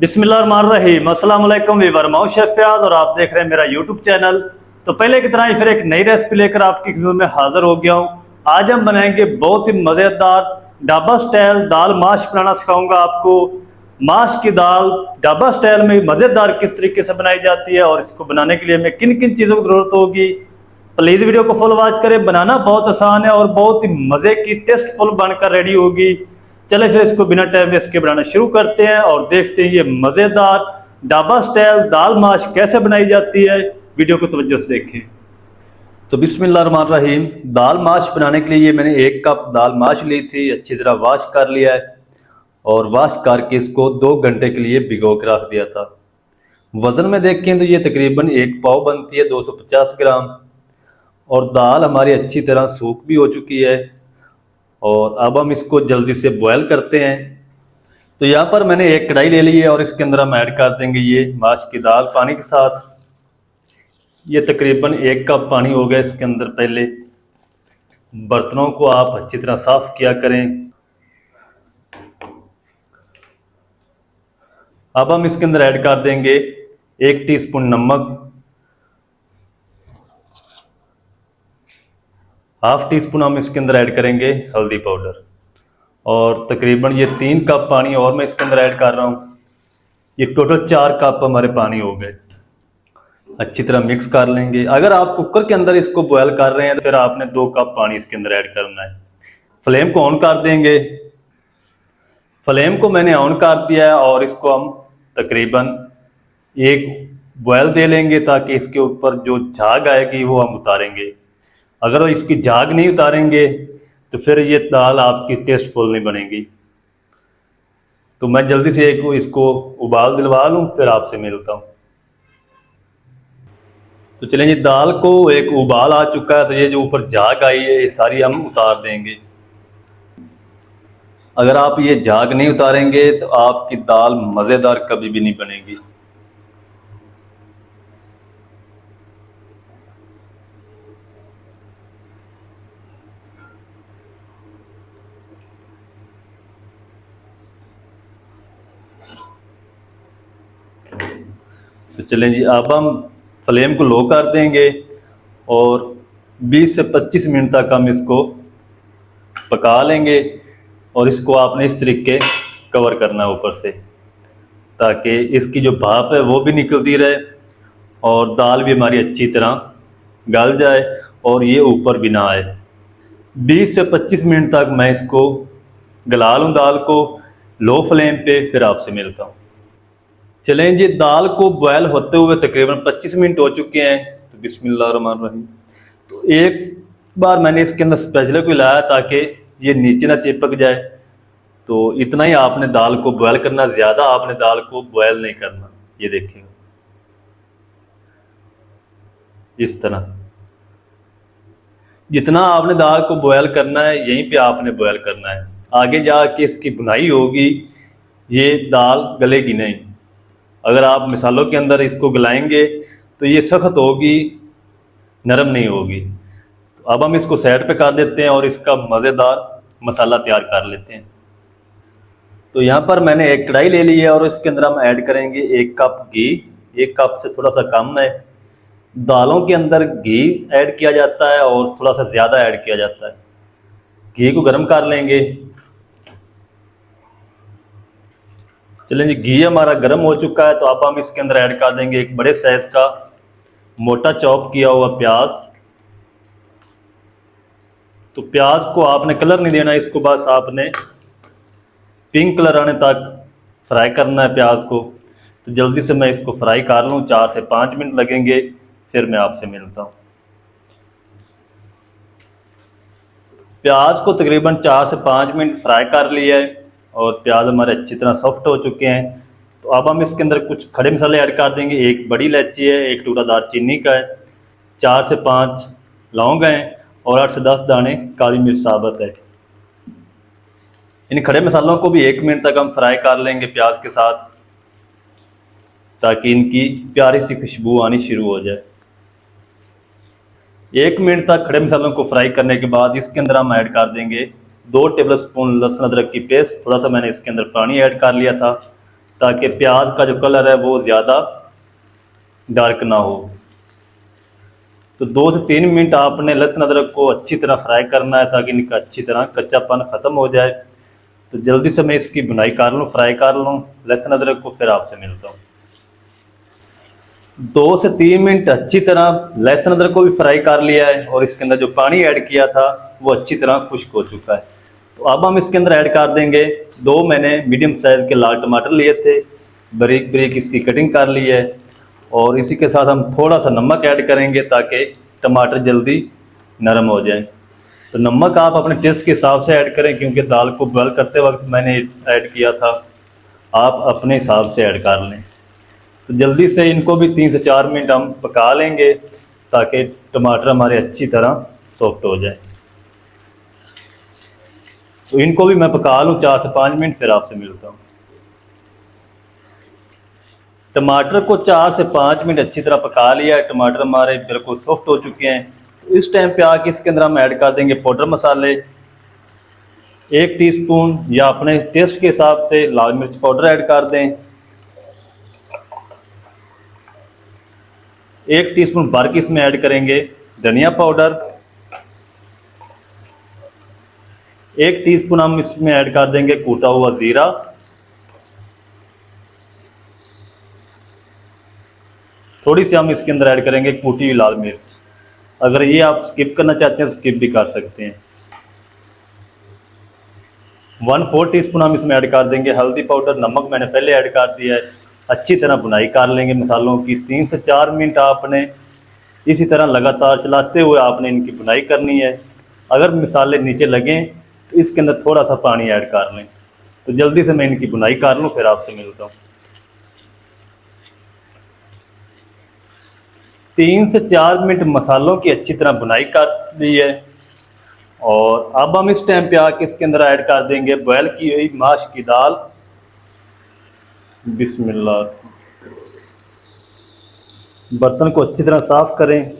बिस्मिल्लाहिर्रहमानिर्रहीम। अस्सलाम वालेकुम वीवर, मैं शेफ फयाज और आप देख रहे हैं मेरा यूट्यूब चैनल। तो पहले की तरह ही फिर एक नई रेसिपी लेकर आपकी खिदमत में हाजिर हो गया हूँ। आज हम बनाएंगे बहुत ही मज़ेदार ढाबा स्टाइल दाल माश बनाना सिखाऊंगा आपको। माश की दाल ढाबा स्टाइल में मज़ेदार किस तरीके से बनाई जाती है और इसको बनाने के लिए हमें किन किन चीज़ों की ज़रूरत होगी। प्लीज़ वीडियो को फुल वॉच करें। बनाना बहुत आसान है और बहुत ही मज़े की टेस्टफुल बनकर रेडी होगी। चले फिर इसको बिना टाइम वेस्ट के बनाना शुरू करते हैं और देखते हैं ये मज़ेदार ढाबा स्टाइल दाल माश कैसे बनाई जाती है। वीडियो को तवज्जो से देखें। तो बिस्मिल्लाहिर्रहमानिर्रहीम। दाल माश बनाने के लिए मैंने 1 कप दाल माश ली थी, अच्छी तरह वॉश कर लिया है और वॉश करके इसको 2 घंटे के लिए भिगो के रख दिया था। वज़न में देखें तो ये तकरीबन 1 पाव बनती है, 250 ग्राम। और दाल हमारी अच्छी तरह सूख भी हो चुकी है और अब हम इसको जल्दी से बॉयल करते हैं। तो यहाँ पर मैंने एक कढ़ाई ले ली है और इसके अंदर हम ऐड कर देंगे ये माश की दाल पानी के साथ। ये तकरीबन 1 कप पानी हो गया इसके अंदर। पहले बर्तनों को आप अच्छी तरह साफ किया करें। अब हम इसके अंदर ऐड कर देंगे 1 टीस्पून नमक, 1/2 टीस्पून हम इसके अंदर ऐड करेंगे हल्दी पाउडर और तकरीबन ये 3 कप पानी और मैं इसके अंदर ऐड कर रहा हूँ। ये टोटल 4 कप हमारे पानी हो गए। अच्छी तरह मिक्स कर लेंगे। अगर आप कुकर के अंदर इसको बॉयल कर रहे हैं तो फिर आपने 2 कप पानी इसके अंदर ऐड करना है। फ्लेम को ऑन कर देंगे। फ्लेम को मैंने ऑन कर दिया है और इसको हम तकरीबन 1 बॉयल दे लेंगे ताकि इसके ऊपर जो झाग आएगी वो हम उतारेंगे। अगर इसकी झाग नहीं उतारेंगे तो फिर ये दाल आपकी टेस्टफुल नहीं बनेगी। तो मैं जल्दी से इसको उबाल दिलवा लूँ, फिर आपसे मिलता हूँ। तो चलें जी, दाल को एक उबाल आ चुका है तो ये जो ऊपर झाग आई है ये सारी हम उतार देंगे। अगर आप ये झाग नहीं उतारेंगे तो आपकी दाल मज़ेदार कभी भी नहीं बनेगी। तो चलें जी, अब हम फ्लेम को लो कर देंगे और 20 से 25 मिनट तक हम इसको पका लेंगे। और इसको आपने इस तरीके कवर करना है ऊपर से ताकि इसकी जो भाप है वो भी निकलती रहे और दाल भी हमारी अच्छी तरह गल जाए और ये ऊपर भी ना आए। 20 से 25 मिनट तक मैं इसको गला लूँ दाल को लो फ्लेम पे, फिर आपसे मिलता हूँ। चलें जी, दाल को बॉयल होते हुए तकरीबन 25 मिनट हो चुके हैं। तो बिस्मिल्लाहिर्रहमानिर्रहीम। तो एक बार मैंने इसके अंदर स्पैचुला को हिलाया ताकि ये नीचे ना चिपक जाए। तो इतना ही आपने दाल को बॉयल करना, ज़्यादा आपने दाल को बॉयल नहीं करना। ये देखिए इस तरह जितना आपने दाल को बॉयल करना है यहीं पे आपने बॉयल करना है। आगे जाके इसकी बुनाई होगी, ये दाल गलेगी नहीं। अगर आप मिसालों के अंदर इसको गलाएंगे तो ये सख्त होगी, नरम नहीं होगी। तो अब हम इसको साइड पे कर देते हैं और इसका मज़ेदार मसाला तैयार कर लेते हैं। तो यहाँ पर मैंने एक कढ़ाई ले ली है और इसके अंदर हम ऐड करेंगे 1 कप घी। 1 कप से थोड़ा सा कम है। दालों के अंदर घी ऐड किया जाता है और थोड़ा सा ज़्यादा ऐड किया जाता है। घी को गर्म कर लेंगे। चलें जी, घी हमारा गर्म हो चुका है तो अब हम इसके अंदर ऐड कर देंगे 1 बड़े साइज का मोटा चॉप किया हुआ प्याज। तो प्याज को आपने कलर नहीं देना, इसको बस आपने पिंक कलर आने तक फ्राई करना है प्याज को। तो जल्दी से मैं इसको फ्राई कर लूँ, 4 से 5 मिनट लगेंगे, फिर मैं आपसे मिलता हूँ। प्याज को तकरीबन 4 से 5 मिनट फ्राई कर लिया है और प्याज हमारे अच्छी तरह सॉफ्ट हो चुके हैं। तो अब हम इसके अंदर कुछ खड़े मसाले ऐड कर देंगे। 1 बड़ी इलायची है, 1 टुकड़ा दालचीनी का है, 4 से 5 लौंग हैं और 8 से 10 दाने काली मिर्च साबुत है। इन खड़े मसालों को भी 1 मिनट तक हम फ्राई कर लेंगे प्याज के साथ ताकि इनकी प्यारी सी खुशबू आनी शुरू हो जाए। 1 मिनट तक खड़े मसालों को फ्राई करने के बाद इसके अंदर हम ऐड कर देंगे 2 टेबल स्पून लहसुन अदरक की पेस्ट। थोड़ा सा मैंने इसके अंदर पानी ऐड कर लिया था ताकि प्याज का जो कलर है वो ज़्यादा डार्क ना हो। तो 2 से 3 मिनट आपने लहसुन अदरक को अच्छी तरह फ्राई करना है ताकि इनका अच्छी तरह कच्चापन ख़त्म हो जाए। तो जल्दी से मैं इसकी भुनाई कर लूँ, फ्राई कर लूँ लहसुन अदरक को, फिर आपसे मिलता हूँ। 2 से 3 मिनट अच्छी तरह लहसुन अदरक को भी फ्राई कर लिया है और इसके अंदर जो पानी ऐड किया था वो अच्छी तरह खुश्क हो चुका है। तो अब हम इसके अंदर ऐड कर देंगे 2 मैंने मीडियम साइज़ के लाल टमाटर लिए थे, बारीक बारीक इसकी कटिंग कर ली है। और इसी के साथ हम थोड़ा सा नमक ऐड करेंगे ताकि टमाटर जल्दी नरम हो जाए। तो नमक आप अपने टेस्ट के हिसाब से ऐड करें, क्योंकि दाल को बॉयल करते वक्त मैंने ऐड किया था, आप अपने हिसाब से ऐड कर लें। तो जल्दी से इनको भी 3 से 4 मिनट हम पका लेंगे ताकि टमाटर हमारे अच्छी तरह सॉफ्ट हो जाए। तो इनको भी मैं पका लूँ 4 से 5 मिनट, फिर आपसे मिलता हूँ। टमाटर को 4 से 5 मिनट अच्छी तरह पका लिया है, टमाटर हमारे बिल्कुल सॉफ्ट हो चुके हैं। तो इस टाइम पे आके इसके अंदर हम ऐड कर देंगे पाउडर मसाले। 1 टीस्पून या अपने टेस्ट के हिसाब से लाल मिर्च पाउडर ऐड कर दें। 1 टीस्पून भर के इसमें ऐड करेंगे धनिया पाउडर। 1 टीस्पून हम इसमें ऐड कर देंगे कूटा हुआ जीरा। थोड़ी सी हम इसके अंदर ऐड करेंगे कूटी हुई लाल मिर्च। अगर ये आप स्किप करना चाहते हैं तो स्किप भी कर सकते हैं। 1/4 टीस्पून हम इसमें ऐड कर देंगे हल्दी पाउडर। नमक मैंने पहले ऐड कर दिया है। अच्छी तरह भुनाई कर लेंगे मसालों की। 3 से 4 मिनट आपने इसी तरह लगातार चलाते हुए आपने इनकी भुनाई करनी है। अगर मसाले नीचे लगें तो इसके अंदर थोड़ा सा पानी ऐड कर लें। तो जल्दी से मैं इनकी भुनाई कर लूँ, फिर आपसे मिलता हूँ। 3 से 4 मिनट मसालों की अच्छी तरह भुनाई कर ली है और अब हम इस टाइम पे आके इसके अंदर ऐड कर देंगे बॉयल की हुई माश की दाल। बिस्मिल्लाह। बर्तन को अच्छी तरह साफ करें।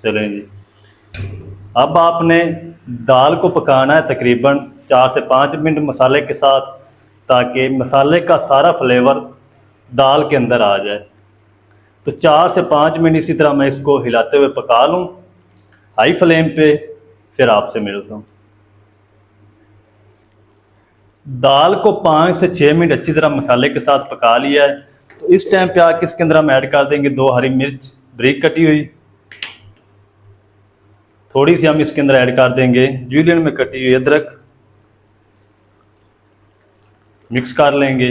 चलें जी, अब आपने दाल को पकाना है तकरीबन 4 से 5 मिनट मसाले के साथ, ताकि मसाले का सारा फ्लेवर दाल के अंदर आ जाए। तो 4 से 5 मिनट इसी तरह मैं इसको हिलाते हुए पका लूँ हाई फ्लेम पे, फिर आपसे मिलता हूँ। दाल को 5 से 6 मिनट अच्छी तरह मसाले के साथ पका लिया है। तो इस टाइम पे आके इसके अंदर हम ऐड कर देंगे 2 हरी मिर्च बारीक कटी हुई। थोड़ी सी हम इसके अंदर ऐड कर देंगे जूलियन में कटी हुई अदरक। मिक्स कर लेंगे।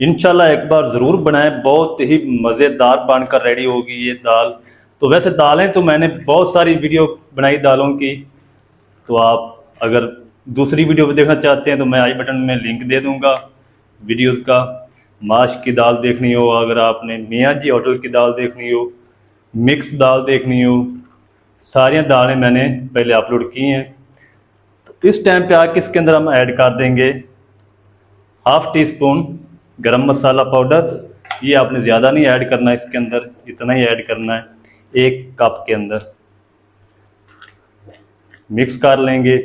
इंशाल्लाह एक बार ज़रूर बनाएं, बहुत ही मज़ेदार बनकर रेडी होगी ये दाल। तो वैसे दालें तो मैंने बहुत सारी वीडियो बनाई दालों की, तो आप अगर दूसरी वीडियो भी देखना चाहते हैं तो मैं आई बटन में लिंक दे दूंगा वीडियोस का। माश की दाल देखनी हो, अगर आपने मियाँ जी होटल की दाल देखनी हो, मिक्स दाल देखनी हो, सारी दालें मैंने पहले अपलोड की हैं। तो इस टाइम पे आके इसके अंदर हम ऐड कर देंगे 1/2 टीस्पून गरम मसाला पाउडर। ये आपने ज़्यादा नहीं ऐड करना है इसके अंदर, इतना ही ऐड करना है 1 कप के अंदर। मिक्स कर लेंगे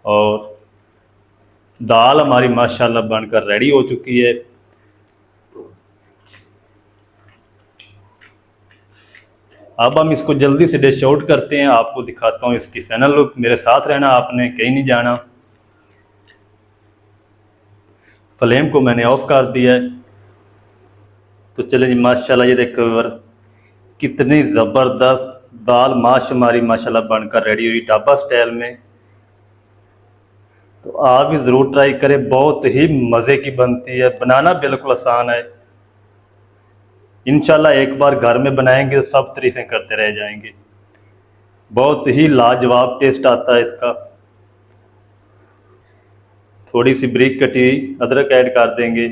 और दाल हमारी माशाल्लाह बनकर रेडी हो चुकी है। अब हम इसको जल्दी से डिश आउट करते हैं, आपको दिखाता हूँ इसकी फाइनल लुक। मेरे साथ रहना, आपने कहीं नहीं जाना। फ्लेम को मैंने ऑफ कर दिया है। तो चलें जी, माशाल्लाह ये देखो यार कितनी ज़बरदस्त दाल माश हमारी माशाल्लाह बनकर रेडी हुई ढाबा स्टाइल में। तो आप भी ज़रूर ट्राई करें, बहुत ही मज़े की बनती है, बनाना बिल्कुल आसान है। इंशाल्लाह एक बार घर में बनाएंगे तो सब तारीफ़ें करते रह जाएंगे। बहुत ही लाजवाब टेस्ट आता है इसका। थोड़ी सी बारीक कटी हुई अदरक ऐड कर देंगे।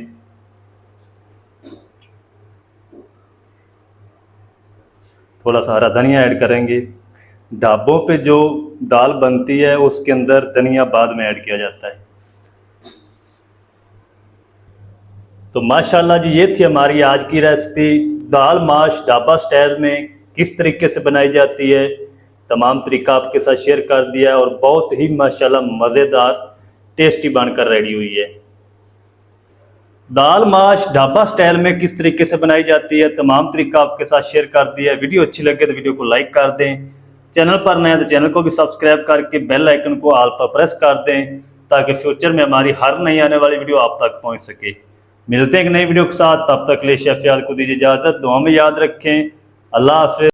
थोड़ा सा हरा धनिया ऐड करेंगे। ढाबों पे जो दाल बनती है उसके अंदर धनिया बाद में ऐड किया जाता है। तो माशाल्लाह जी, ये थी हमारी आज की रेसिपी। दाल माश ढाबा स्टाइल में किस तरीके से बनाई जाती है, तमाम तरीका आपके साथ शेयर कर दिया है और बहुत ही माशाल्लाह मज़ेदार टेस्टी बनकर रेडी हुई है। दाल माश ढाबा स्टाइल में किस तरीके से बनाई जाती है, तमाम तरीका आपके साथ शेयर कर दिया है। वीडियो अच्छी लगे तो वीडियो को लाइक कर दें, चैनल पर नए तो चैनल को भी सब्सक्राइब करके बेल आइकन को ऑल पर प्रेस कर दें ताकि फ्यूचर में हमारी हर नई आने वाली वीडियो आप तक पहुंच सके। मिलते हैं एक नई वीडियो के साथ, तब तक के लिए शेफ याद को दीजिए इजाज़त। दुआ में याद रखें। अल्लाह हाफ़िज़।